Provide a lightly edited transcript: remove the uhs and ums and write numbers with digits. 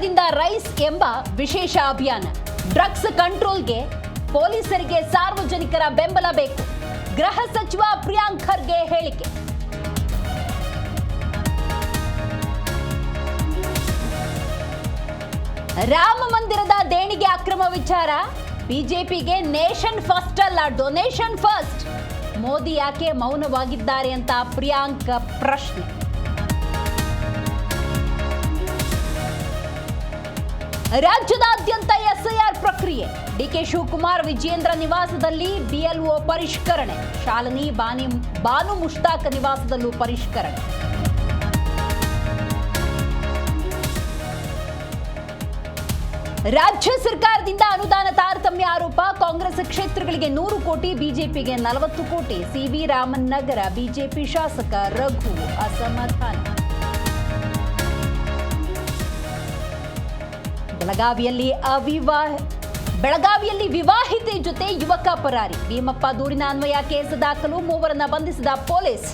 ಸರ್ಕಾರದಿಂದ ರೈಸ್ ಎಂಬ ವಿಶೇಷ ಅಭಿಯಾನ. ಡ್ರಗ್ಸ್ ಕಂಟ್ರೋಲ್ಗೆ ಪೊಲೀಸರಿಗೆ ಸಾರ್ವಜನಿಕರ ಬೆಂಬಲ ಬೇಕು. ಗೃಹ ಸಚಿವ ಪ್ರಿಯಾಂಕ್ ಖರ್ಗೆ ಹೇಳಿಕೆ. ರಾಮ ಮಂದಿರದ ದೇಣಿಗೆ ಅಕ್ರಮ ವಿಚಾರ. ಬಿಜೆಪಿಗೆ ನೇಷನ್ ಫಸ್ಟ್ ಅಲ್ಲ, ಡೊನೇಷನ್ ಫಸ್ಟ್. ಮೋದಿ ಯಾಕೆ ಮೌನವಾಗಿದ್ದಾರೆ ಅಂತ ಪ್ರಿಯಾಂಕ್ ಪ್ರಶ್ನೆ. ರಾಜ್ಯದಾದ್ಯಂತ ಎಸ್ಐಆರ್ ಪ್ರಕ್ರಿಯೆ. ಡಿಕೆ ಶಿವಕುಮಾರ್ ವಿಜಯೇಂದ್ರ ನಿವಾಸದಲ್ಲಿ ಬಿಎಲ್ಒ ಪರಿಷ್ಕರಣೆ. ಶಾಲಿನಿ ಬಾನು ಮುಷ್ತಾಕ್ ನಿವಾಸದಲ್ಲೂ ಪರಿಷ್ಕರಣೆ. ರಾಜ್ಯ ಸರ್ಕಾರದಿಂದ ಅನುದಾನ ತಾರತಮ್ಯ ಆರೋಪ. ಕಾಂಗ್ರೆಸ್ ಕ್ಷೇತ್ರಗಳಿಗೆ 100 ಕೋಟಿ, ಬಿಜೆಪಿಗೆ 40 ಕೋಟಿ. ಸಿವಿ ರಾಮನ್ ನಗರ ಬಿಜೆಪಿ ಶಾಸಕ ರಘು ಅಸಮಾಧಾನ. ಬೆಳಗಾವಿಯಲ್ಲಿ ವಿವಾಹಿತೆ ಜೊತೆ ಯುವಕ ಪರಾರಿ. ಭೀಮಪ್ಪ ದೂರಿನ ಅನ್ವಯ ಕೇಸ್ ದಾಖಲು. ಮೂವರನ್ನ ಬಂಧಿಸಿದ ಪೊಲೀಸ್.